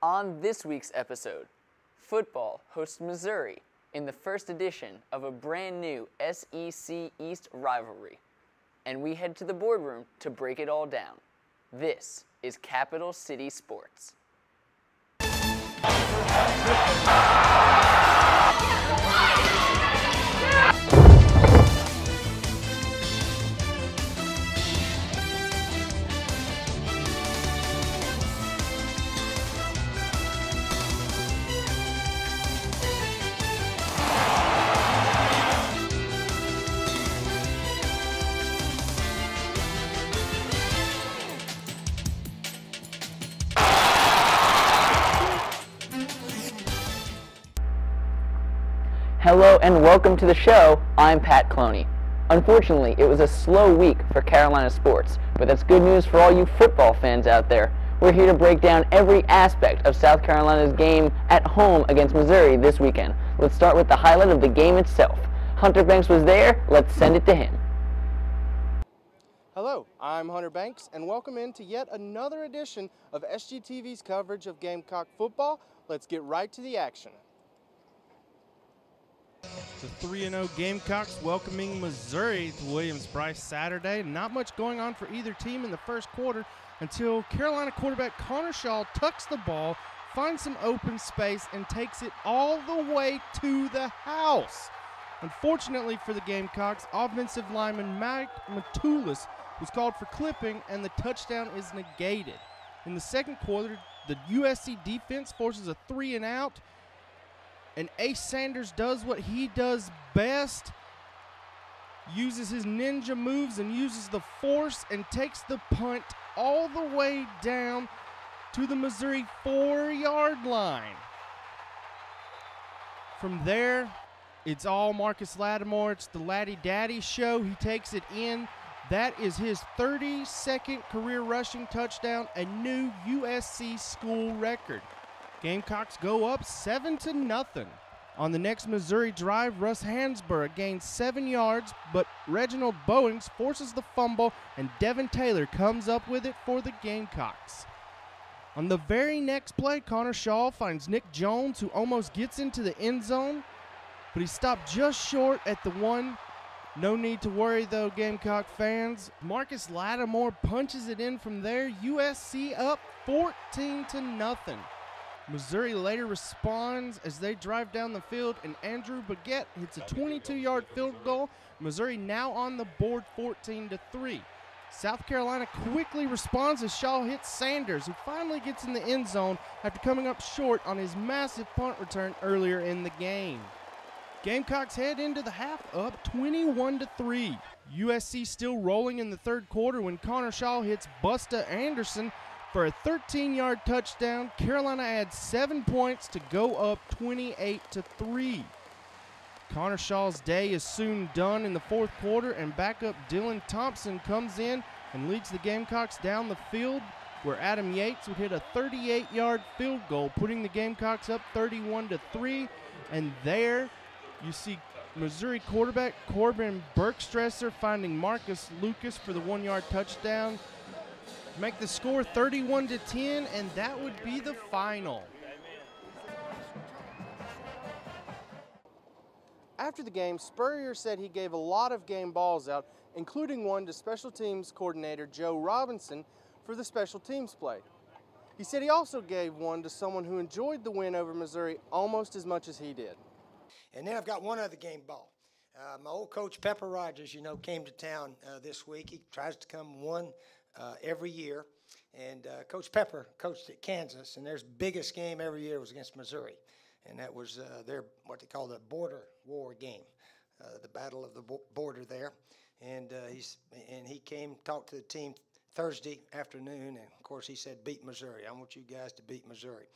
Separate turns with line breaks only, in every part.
On this week's episode, football hosts Missouri in the first edition of a brand new SEC East rivalry. And we head to the boardroom to break it all down. This is Capital City Sports. Hello and welcome to the show. I'm Pat Cloney. Unfortunately, it was a slow week for Carolina sports, but that's good news for all you football fans out there. We're here to break down every aspect of South Carolina's game at home against Missouri this weekend. Let's start with the highlight of the game itself. Hunter Banks was there. Let's send it to him.
Hello, I'm Hunter Banks, and welcome into yet another edition of SGTV's coverage of Gamecock football. Let's get right to the action.
The 3-0 Gamecocks welcoming Missouri to Williams-Brice Saturday. Not much going on for either team in the first quarter until Carolina quarterback Connor Shaw tucks the ball, finds some open space, and takes it all the way to the house. Unfortunately for the Gamecocks, offensive lineman Mike Matulis was called for clipping, and the touchdown is negated. In the second quarter, the USC defense forces a 3-and-out, and Ace Sanders does what he does best, uses his ninja moves and uses the force and takes the punt all the way down to the Missouri 4-yard line. From there, it's all Marcus Lattimore. It's the Laddie Daddy show. He takes it in. That is his 32nd career rushing touchdown, a new USC school record. Gamecocks go up 7-0. On the next Missouri drive, Russ Hansborough gains 7 yards, but Reginald Bowings forces the fumble, and Devin Taylor comes up with it for the Gamecocks. On the very next play, Connor Shaw finds Nick Jones, who almost gets into the end zone, but he stopped just short at the 1. No need to worry, though, Gamecock fans. Marcus Lattimore punches it in from there. USC up 14-0. Missouri later responds as they drive down the field, and Andrew Baguette hits a 22-yard field goal. Missouri now on the board 14-3. South Carolina quickly responds as Shaw hits Sanders, who finally gets in the end zone after coming up short on his massive punt return earlier in the game. Gamecocks head into the half up 21-3. USC still rolling in the third quarter when Connor Shaw hits Busta Anderson for a 13-yard touchdown. Carolina adds 7 points to go up 28-3. Connor Shaw's day is soon done in the fourth quarter, and backup Dylan Thompson comes in and leads the Gamecocks down the field, where Adam Yates would hit a 38-yard field goal, putting the Gamecocks up 31-3. And there you see Missouri quarterback Corbin Bergstresser finding Marcus Lucas for the 1-yard touchdown. Make the score 31-10, and that would be the final.
After the game, Spurrier said he gave a lot of game balls out, including one to special teams coordinator Joe Robinson for the special teams play. He said he also gave one to someone who enjoyed the win over Missouri almost as much as he did.
And then I've got one other game ball. My old coach, Pepper Rogers, came to town this week. He tries to come one every year. And Coach Pepper coached at Kansas, and their biggest game every year was against Missouri. And that was their, what they call the border war game, the battle of the border there. And he came, talked to the team Thursday afternoon, and of course he said, beat Missouri. I want you guys to beat Missouri.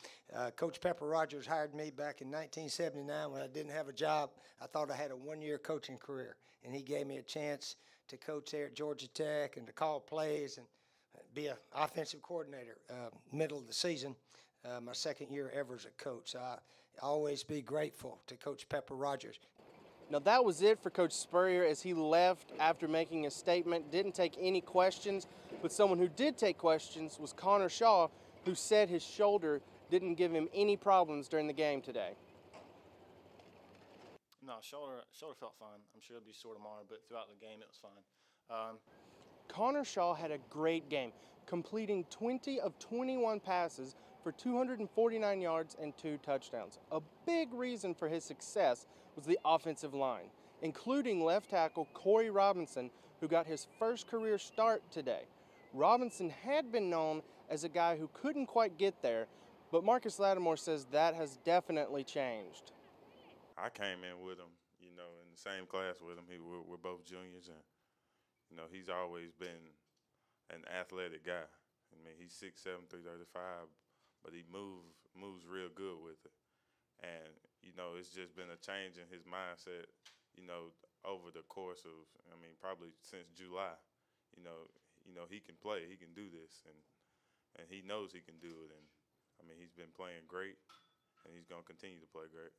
Coach Pepper Rogers hired me back in 1979 when I didn't have a job. I thought I had a one-year coaching career, and he gave me a chance to coach there at Georgia Tech and to call plays and be an offensive coordinator middle of the season, my second year ever as a coach. So I always be grateful to Coach Pepper Rogers.
Now that was it for Coach Spurrier as he left after making a statement, didn't take any questions, but someone who did take questions was Connor Shaw, who said his shoulder didn't give him any problems during the game today.
No, shoulder felt fine. I'm sure it'll be sore tomorrow, but throughout the game it was fine.
Connor Shaw had a great game, completing 20 of 21 passes for 249 yards and 2 touchdowns. A big reason for his success was the offensive line, including left tackle Corey Robinson, who got his first career start today. Robinson had been known as a guy who couldn't quite get there, but Marcus Lattimore says that has definitely changed.
I came in with him, in the same class with him. We're both juniors, and he's always been an athletic guy. I mean, he's 6'7", 335, but he moves real good with it. And it's just been a change in his mindset, over the course of, probably since July. He can play, he can do this, and he knows he can do it. And he's been playing great, and he's going to continue to play great.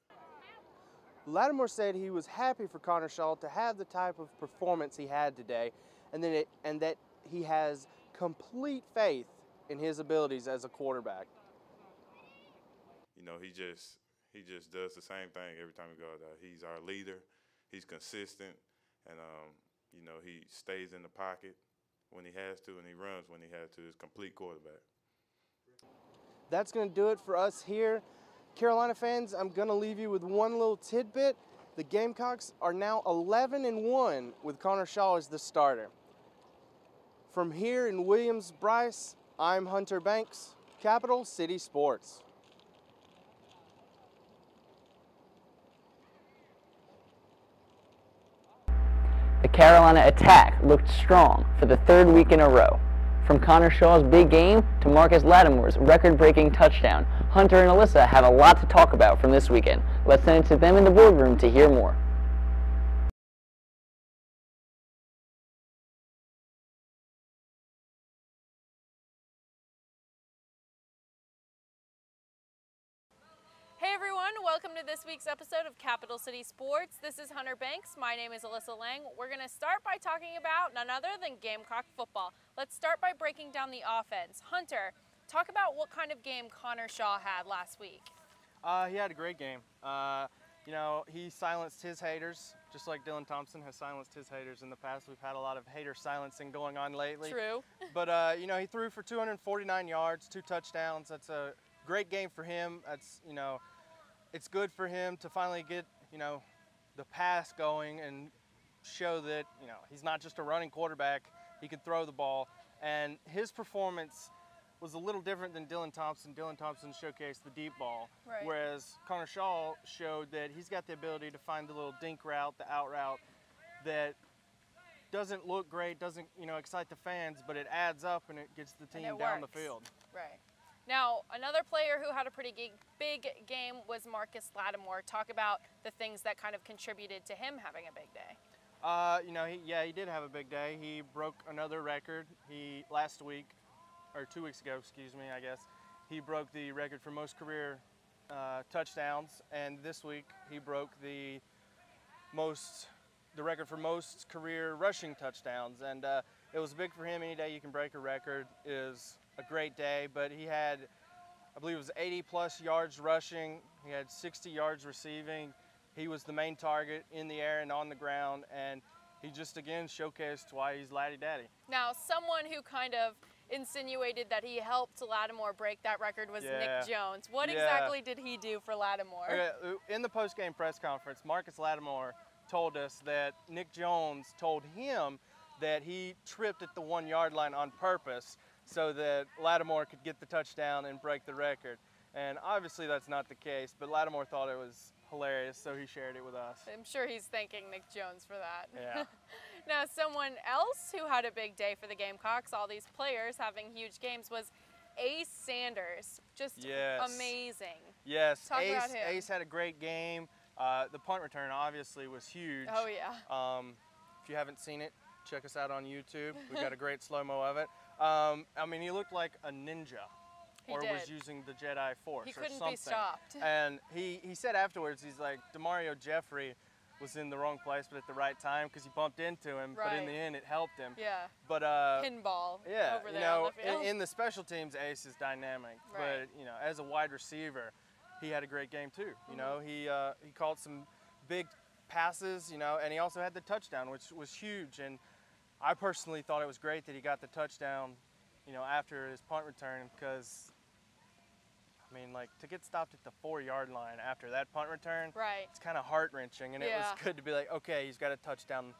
Lattimore said he was happy for Connor Shaw to have the type of performance he had today, and that he has complete faith in his abilities as a quarterback.
He just does the same thing every time he goes out. He's our leader. He's consistent, and he stays in the pocket when he has to, and he runs when he has to. He's a complete quarterback.
That's going to do it for us here. Carolina fans, I'm going to leave you with one little tidbit. The Gamecocks are now 11-1 with Connor Shaw as the starter. From here in Williams-Brice, I'm Hunter Banks, Capital City Sports.
The Carolina attack looked strong for the 3rd week in a row. From Connor Shaw's big game to Marcus Lattimore's record-breaking touchdown, Hunter and Alyssa have a lot to talk about from this weekend. Let's send it to them in the boardroom to hear more.
Hey everyone, welcome to this week's episode of Capital City Sports. This is Hunter Banks. My name is Alyssa Lang. We're going to start by talking about none other than Gamecock football. Let's start by breaking down the offense. Hunter, talk about what kind of game Connor Shaw had last week.
He had a great game. He silenced his haters, just like Dylan Thompson has silenced his haters in the past. We've had a lot of hater silencing going on lately.
True.
But, he threw for 249 yards, 2 touchdowns. That's a great game for him. That's, it's good for him to finally get, the pass going and show that, he's not just a running quarterback. He can throw the ball. And his performance was a little different than Dylan Thompson. Dylan Thompson showcased the deep ball,
right,
whereas Connor Shaw showed that he's got the ability to find the little dink route, the out route that doesn't look great, doesn't, excite the fans, but it adds up and it gets the team down the field.
Right. Now, another player who had a pretty big game was Marcus Lattimore. Talk about the things that kind of contributed to him having a big day.
He did have a big day. He broke another record. Last week, or 2 weeks ago, excuse me, I guess, he broke the record for most career touchdowns, and this week he broke the record for most career rushing touchdowns, and it was big for him. Any day you can break a record is a great day, but he had, I believe it was 80-plus yards rushing. He had 60 yards receiving. He was the main target in the air and on the ground, and he just again showcased why he's Laddie Daddy.
Now, someone who kind of insinuated that he helped Lattimore break that record was Nick Jones. What exactly did he do for Lattimore?
Okay, in the post-game press conference, Marcus Lattimore told us that Nick Jones told him that he tripped at the 1-yard line on purpose so that Lattimore could get the touchdown and break the record. And obviously that's not the case, but Lattimore thought it was hilarious, so he shared it with us.
I'm sure he's thanking Nick Jones for that.
Yeah.
Now, someone else who had a big day for the Gamecocks, all these players having huge games, was Ace Sanders. Just amazing.
Yes,
Talk about him.
Ace had a great game. The punt return obviously was huge.
Oh, yeah.
If you haven't seen it, check us out on YouTube. We've got a great slow-mo of it. He looked like a ninja.
He
or
did.
was using the Jedi Force
He
or
couldn't
something.
be stopped.
And he said afterwards, he's like, DeMario Jeffrey
was in the wrong place but at the right time because he bumped into him, but in the end it helped him.
Yeah.
But
pinball.
yeah,
over
you
there
know,
on the field.
in the special teams, Ace is dynamic.
Right.
But you know, as a wide receiver, he had a great game too. You know, he called some big passes. You know, and he also had the touchdown, which was huge. And I personally thought it was great that he got the touchdown, you know, after his punt return because. I mean, like, to get stopped at the 4-yard line after that punt return,
right.
it's kind of heart-wrenching, and it was good to be like, okay, he's got a touchdown,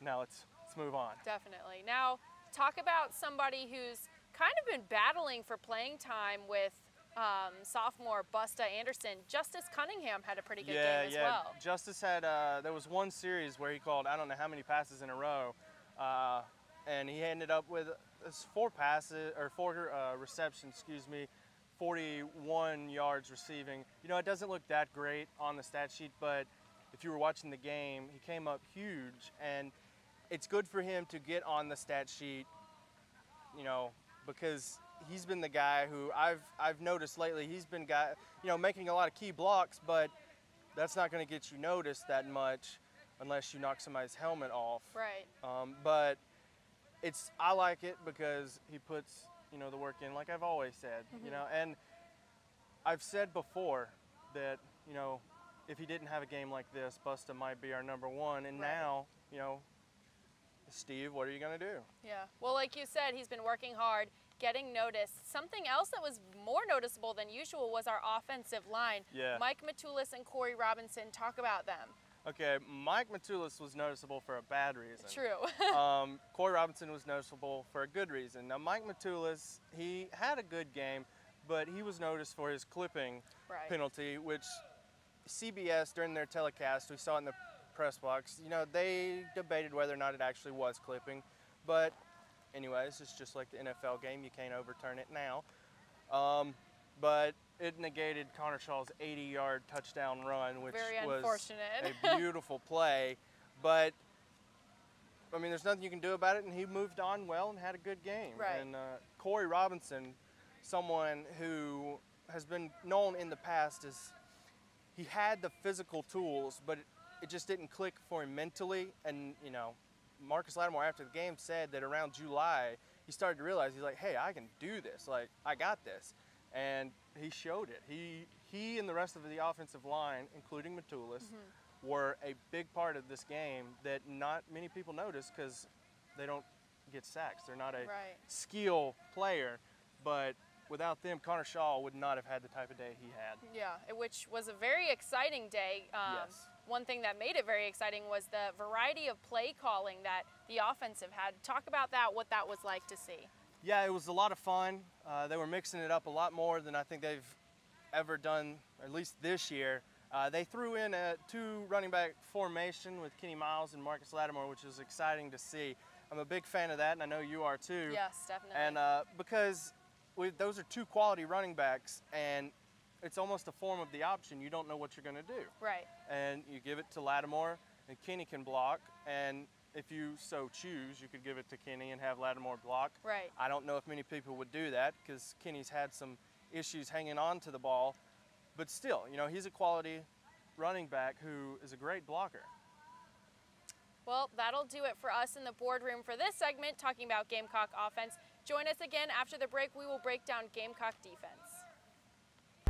now let's move on.
Definitely. Now, talk about somebody who's kind of been battling for playing time with sophomore Busta Anderson. Justice Cunningham had a pretty good game as well.
Justice had, there was one series where he called I don't know how many passes in a row, and he ended up with 4 receptions, 41 yards receiving. You know, it doesn't look that great on the stat sheet, but if you were watching the game, he came up huge, and it's good for him to get on the stat sheet, you know, because he's been the guy who I've noticed lately, he's been making a lot of key blocks, but that's not going to get you noticed that much unless you knock somebody's helmet off.
Right.
But I like it because he puts, you know, the work in, like I've always said, you know, and I've said before that, you know, if he didn't have a game like this, Busta might be our #1, and now, you know, Steve, what are you going to do?
Yeah, well, like you said, he's been working hard, getting noticed. Something else that was more noticeable than usual was our offensive line.
Yeah.
Mike Matulis and Corey Robinson, talk about them.
Okay, Mike Matulis was noticeable for a bad reason.
True.
Corey Robinson was noticeable for a good reason. Now, Mike Matulis, he had a good game, but he was noticed for his clipping penalty, which CBS, during their telecast, we saw in the press box, you know, they debated whether or not it actually was clipping. But anyways, it's just like the NFL game. You can't overturn it now. But it negated Connor Shaw's 80-yard touchdown run, which was a beautiful play. But, I mean, there's nothing you can do about it, and he moved on well and had a good game.
Right.
And Corey Robinson, someone who has been known in the past as he had the physical tools, but it just didn't click for him mentally. And, you know, Marcus Lattimore after the game said that around July, he started to realize, he's like, hey, I can do this. Like, I got this. And he showed it. He and the rest of the offensive line, including Matulis, were a big part of this game that not many people notice because they don't get sacks. They're not a skill player, but without them, Connor Shaw would not have had the type of day he had.
Yeah, which was a very exciting day.
Yes.
One thing that made it very exciting was the variety of play calling that the offensive had. Talk about that, what that was like to see.
Yeah, it was a lot of fun. They were mixing it up a lot more than I think they've ever done, at least this year. They threw in a 2 running back formation with Kenny Miles and Marcus Lattimore, which was exciting to see. I'm a big fan of that, and I know you are too.
Yes, definitely.
And because those are 2 quality running backs, and it's almost a form of the option. You don't know what you're going to do.
Right.
And you give it to Lattimore, and Kenny can block, and if you so choose, you could give it to Kenny and have Lattimore block.
Right.
I don't know if many people would do that because Kenny's had some issues hanging on to the ball. But still, you know, he's a quality running back who is a great blocker.
Well, that'll do it for us in the boardroom for this segment, talking about Gamecock offense. Join us again after the break. We will break down Gamecock defense.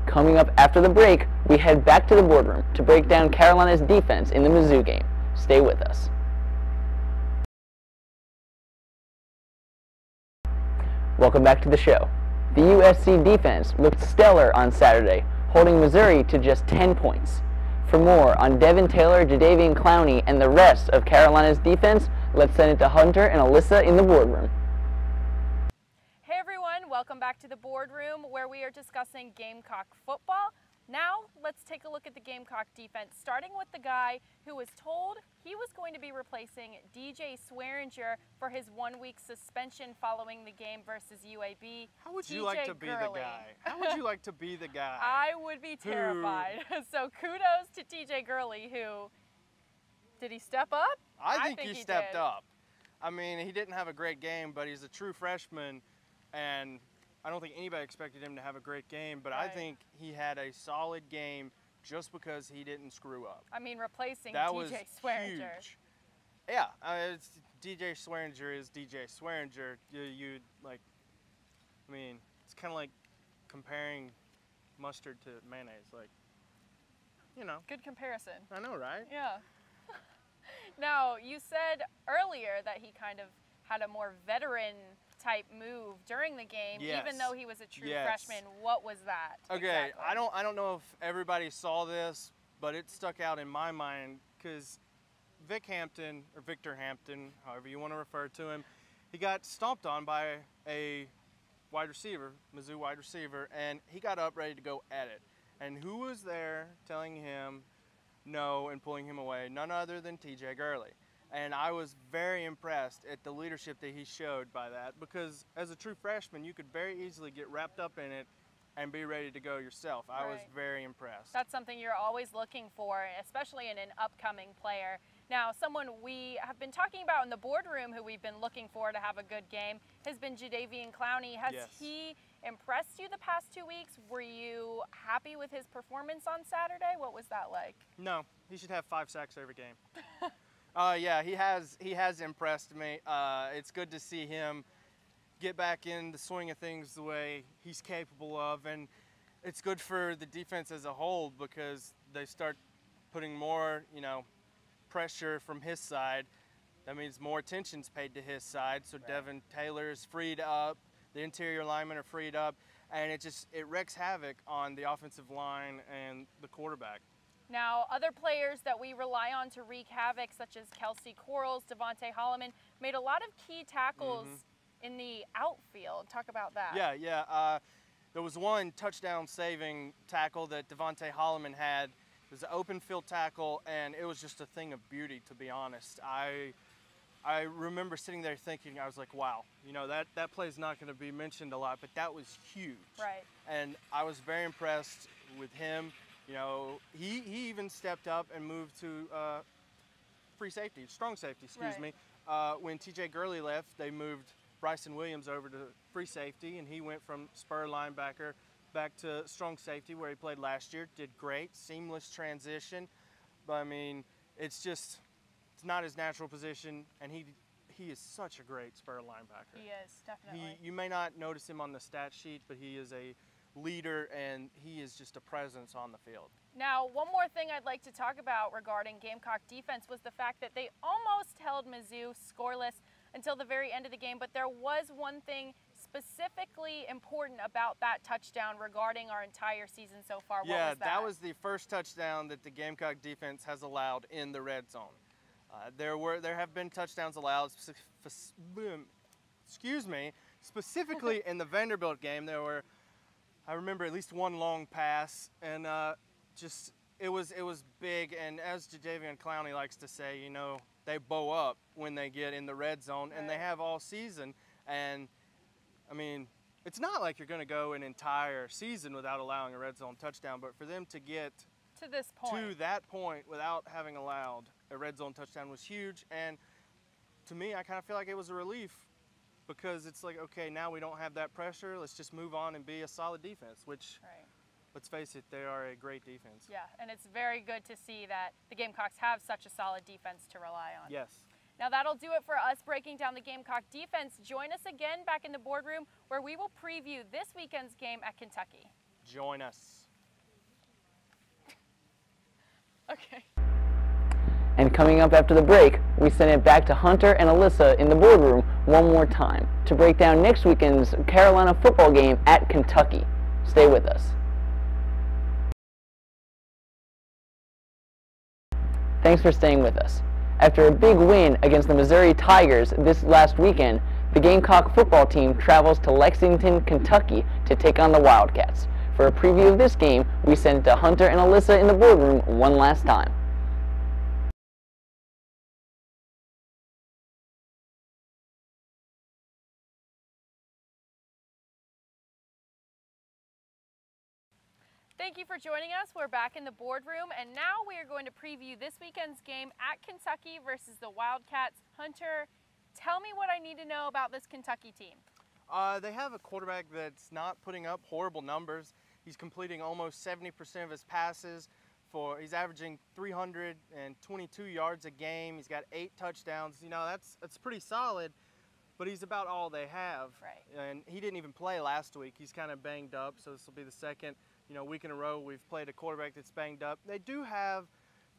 Coming up after the break, we head back to the boardroom to break down Carolina's defense in the Mizzou game. Stay with us. Welcome back to the show. The USC defense looked stellar on Saturday, holding Missouri to just 10 points. For more on Devin Taylor, Jadeveon Clowney, and the rest of Carolina's defense, let's send it to Hunter and Alyssa in the boardroom.
Hey everyone, welcome back to the boardroom where we are discussing Gamecock football. Now, let's take a look at the Gamecock defense, starting with the guy who was told he was going to be replacing DJ Swearinger for his 1-week suspension following the game versus UAB.
How would you like to be the guy? How would you like to be the guy?
I would be terrified. So kudos to TJ Gurley, who, did he step up?
I think he stepped up. I mean, he didn't have a great game, but he's a true freshman, and I don't think anybody expected him to have a great game, but I think he had a solid game just because he didn't screw up.
I mean, replacing
That was
DJ Swearinger.
huge. Yeah, it's DJ Swearinger is DJ Swearinger. You like, I mean, it's kind of like comparing mustard to mayonnaise. Like, you know.
Good comparison.
I know, right?
Yeah. Now, you said earlier that he kind of had a more veteran type move during the game, even though he was a true freshman. What was that?
Okay,
exactly?
I don't know if everybody saw this, but it stuck out in my mind because Vic Hampton, or Victor Hampton, however you want to refer to him, he got stomped on by a wide receiver, Mizzou wide receiver, and he got up ready to go at it. And who was there telling him no and pulling him away? None other than TJ Gurley. And I was very impressed at the leadership that he showed by that, because as a true freshman, you could very easily get wrapped up in it and be ready to go yourself. I was very impressed.
That's something you're always looking for, especially in an upcoming player. Now, someone we have been talking about in the boardroom who we've been looking for to have a good game has been Jadeveon Clowney. Has he impressed you the past 2 weeks? Were you happy with his performance on Saturday? What was that like?
No, he should have 5 sacks every game. Yeah, he has impressed me. It's good to see him get back in the swing of things the way he's capable of, and it's good for the defense as a whole because they start putting more, pressure from his side. That means more attention's paid to his side. So Devin Taylor is freed up, the interior linemen are freed up, and it wreaks havoc on the offensive line and the quarterback.
Now, other players that we rely on to wreak havoc, such as Kelsey Quarles, Devontae Holloman, made a lot of key tackles in the outfield. Talk about that.
Yeah. There was one touchdown-saving tackle that Devontae Holloman had. It was an open field tackle, and it was just a thing of beauty, to be honest. I remember sitting there thinking, I was like, wow, that play's not going to be mentioned a lot, but that was huge.
Right.
And I was very impressed with him. He even stepped up and moved to strong safety, excuse me. When TJ Gurley left, they moved Bryson Williams over to free safety, and he went from spur linebacker back to strong safety where he played last year. Did great, seamless transition. But I mean, it's not his natural position, and he is such a great spur linebacker.
He is, definitely.
You may not notice him on the stat sheet, but he is a leader, and he is just a presence on the field.
Now, one more thing I'd like to talk about regarding Gamecock defense was the fact that they almost held Mizzou scoreless until the very end of the game, but there was one thing specifically important about that touchdown regarding our entire season so far. What was that?
That was the first touchdown that the Gamecock defense has allowed in the red zone. There have been touchdowns allowed, specifically in the Vanderbilt game. There were, I remember, at least one long pass, and it was big. And as Jadeveon Clowney likes to say, they bow up when they get in the red zone, and they have all season. And I mean, it's not like you're going to go an entire season without allowing a red zone touchdown, but for them to get
to this point,
to that point without having allowed a red zone touchdown was huge. And to me, I kind of feel like it was a relief, because it's like, okay, now we don't have that pressure. Let's just move on and be a solid defense, which, let's face it, they are a great defense.
Yeah, and it's very good to see that the Gamecocks have such a solid defense to rely on.
Yes.
Now that'll do it for us breaking down the Gamecock defense. Join us again back in the boardroom where we will preview this weekend's game at Kentucky.
Join us.
Okay.
And coming up after the break, we send it back to Hunter and Alyssa in the boardroom one more time to break down next weekend's Carolina football game at Kentucky. Stay with us. Thanks for staying with us. After a big win against the Missouri Tigers this last weekend, the Gamecock football team travels to Lexington, Kentucky to take on the Wildcats. For a preview of this game, we send it to Hunter and Alyssa in the boardroom one last time.
Thank you for joining us. We're back in the boardroom, and now we are going to preview this weekend's game at Kentucky versus the Wildcats. Hunter, tell me what I need to know about this Kentucky team.
They have a quarterback that's not putting up horrible numbers. He's completing almost 70% of his passes, he's averaging 322 yards a game. He's got 8 touchdowns. You know, that's pretty solid, but he's about all they have.
Right.
And he didn't even play last week. He's kind of banged up, so this will be the second, week in a row we've played a quarterback that's banged up. They do have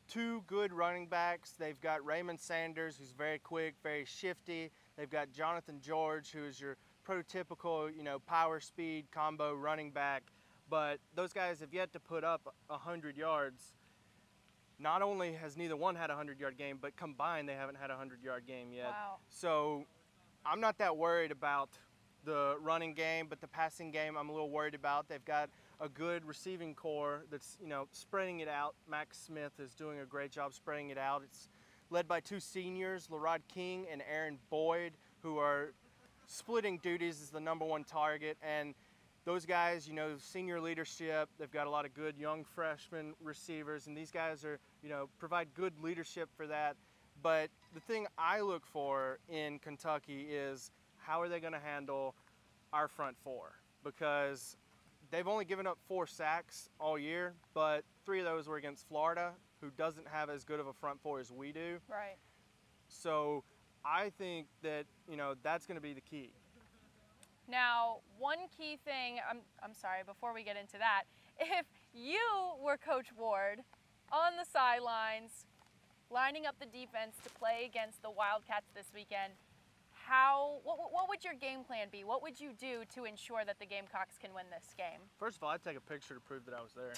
2 good running backs. They've got Raymond Sanders, who's very quick, very shifty. They've got Jonathan George, who is your prototypical, power speed combo running back. But those guys have yet to put up 100 yards. Not only has neither one had a 100-yard game, but combined they haven't had a 100-yard game yet.
Wow.
So I'm not that worried about the running game, but the passing game I'm a little worried about. They've got a good receiving core that's, spreading it out. Max Smith is doing a great job spreading it out. It's led by 2 seniors, Lerod King and Aaron Boyd, who are splitting duties as the #1 target. And those guys, senior leadership, they've got a lot of good young freshman receivers, and these guys are, provide good leadership for that. But the thing I look for in Kentucky is how are they going to handle our front 4? Because they've only given up 4 sacks all year, but 3 of those were against Florida, who doesn't have as good of a front 4 as we do.
Right.
So I think that, that's going to be the key.
Now, one key thing, I'm sorry, before we get into that, if you were Coach Ward on the sidelines, lining up the defense to play against the Wildcats this weekend, what would your game plan be? What would you do to ensure that the Gamecocks can win this game?
First of all, I'd take a picture to prove that I was there.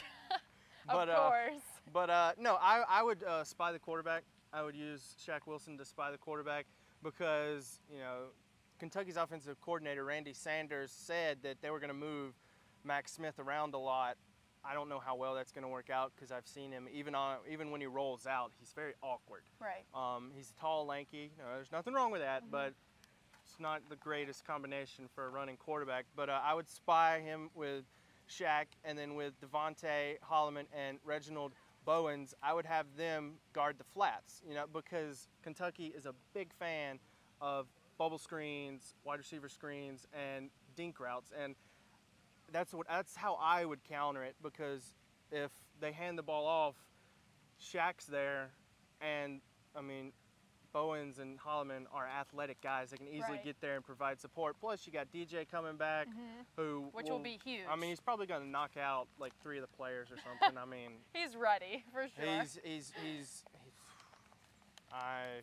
Of course.
But no, I would spy the quarterback. I would use Shaq Wilson to spy the quarterback because, Kentucky's offensive coordinator, Randy Sanders, said that they were going to move Max Smith around a lot. I don't know how well that's going to work out because I've seen him, even when he rolls out, he's very awkward.
Right.
He's tall, lanky. There's nothing wrong with that, but it's not the greatest combination for a running quarterback. But I would spy him with Shaq, and then with Devontae Holloman and Reginald Bowens, I would have them guard the flats, because Kentucky is a big fan of bubble screens, wide receiver screens, and dink routes, and that's how I would counter it, because if they hand the ball off, Shaq's there, and Bowens and Holloman are athletic guys. They can easily get there and provide support. Plus, you got DJ coming back,
which will be huge.
He's probably going to knock out like 3 of the players or something.
He's ready for sure.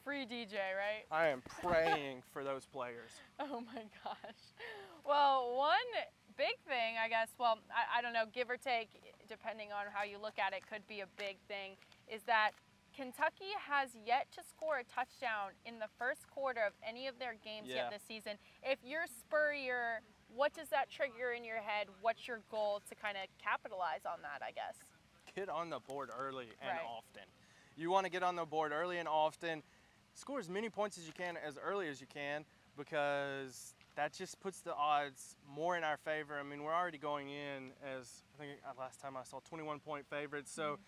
Free DJ, right?
I am praying for those players.
Oh my gosh. Well, one big thing, I guess, well, I don't know, give or take, depending on how you look at it, could be a big thing, is that Kentucky has yet to score a touchdown in the first quarter of any of their games yet this season. If you're Spurrier, what does that trigger in your head? What's your goal to kind of capitalize on that, I guess?
Get on the board early and often. You want to get on the board early and often. Score as many points as you can as early as you can, because that just puts the odds more in our favor. We're already going in as, I think last time I saw, 21-point favorites. So,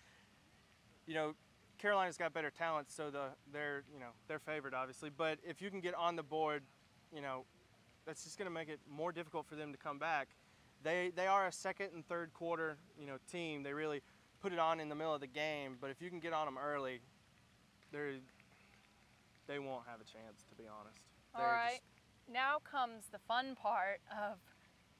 Carolina's got better talent, so they're favored, obviously. But if you can get on the board, that's just going to make it more difficult for them to come back. They are a second and third quarter, team. They really put it on in the middle of the game. But if you can get on them early, they won't have a chance, to be honest.
All right. Now comes the fun part of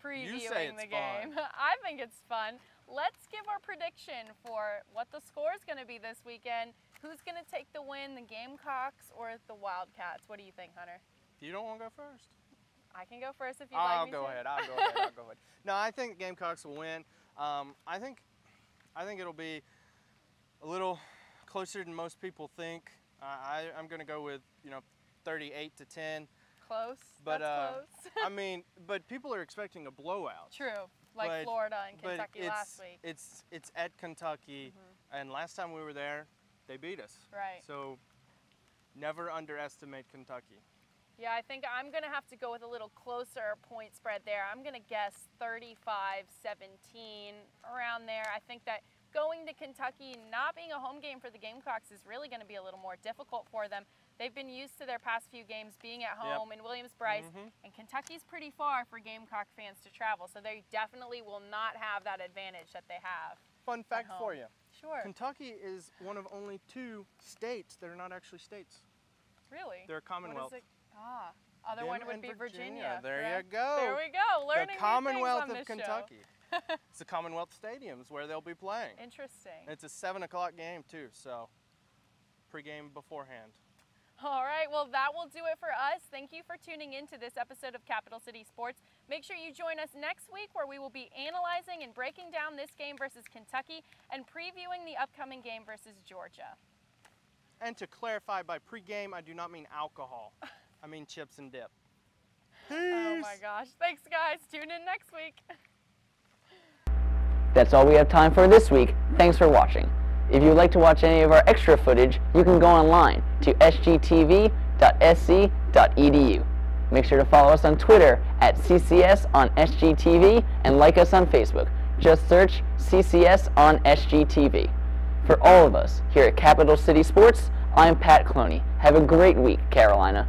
previewing the game. I think it's fun. Let's give our prediction for what the score is going to be this weekend. Who's going to take the win, the Gamecocks or the Wildcats? What do you think, Hunter?
You don't want to go first?
I can go first if you'd like me to.
I'll go ahead. No, I think Gamecocks will win. I think it'll be a little closer than most people think. I'm going to go with 38-10.
Close.
But
that's close.
But people are expecting a blowout.
True, like Florida and Kentucky last week.
It's at Kentucky, and last time we were there, they beat us.
Right.
So never underestimate Kentucky.
Yeah, I think I'm going to have to go with a little closer point spread there. I'm going to guess 35-17, around there. I think that going to Kentucky, not being a home game for the Gamecocks, is really going to be a little more difficult for them. They've been used to their past few games being at home in Williams-Brice, and Kentucky's pretty far for Gamecock fans to travel, so they definitely will not have that advantage that they have.
Fun fact for you.
Sure.
Kentucky is one of only 2 states that are not actually states.
Really?
They're a commonwealth.
What is it? Other
Them
one would
and
be Virginia.
There
correct?
you go.
There we go. Learning
the
new
Commonwealth
things on
of
this
Kentucky. It's the Commonwealth Stadiums where they'll be playing.
Show. Interesting.
It's a 7 o'clock game too, so pregame beforehand.
All right, well, that will do it for us. Thank you for tuning in to this episode of Capital City Sports. Make sure you join us next week where we will be analyzing and breaking down this game versus Kentucky and previewing the upcoming game versus Georgia.
And to clarify, by pregame, I do not mean alcohol. I mean chips and dip. Peace.
Oh my gosh. Thanks, guys. Tune in next week.
That's all we have time for this week. Thanks for watching. If you'd like to watch any of our extra footage, you can go online to sgtv.sc.edu. Make sure to follow us on Twitter at CCS on SGTV and like us on Facebook. Just search CCS on SGTV. For all of us here at Capital City Sports, I'm Pat Cloney. Have a great week, Carolina.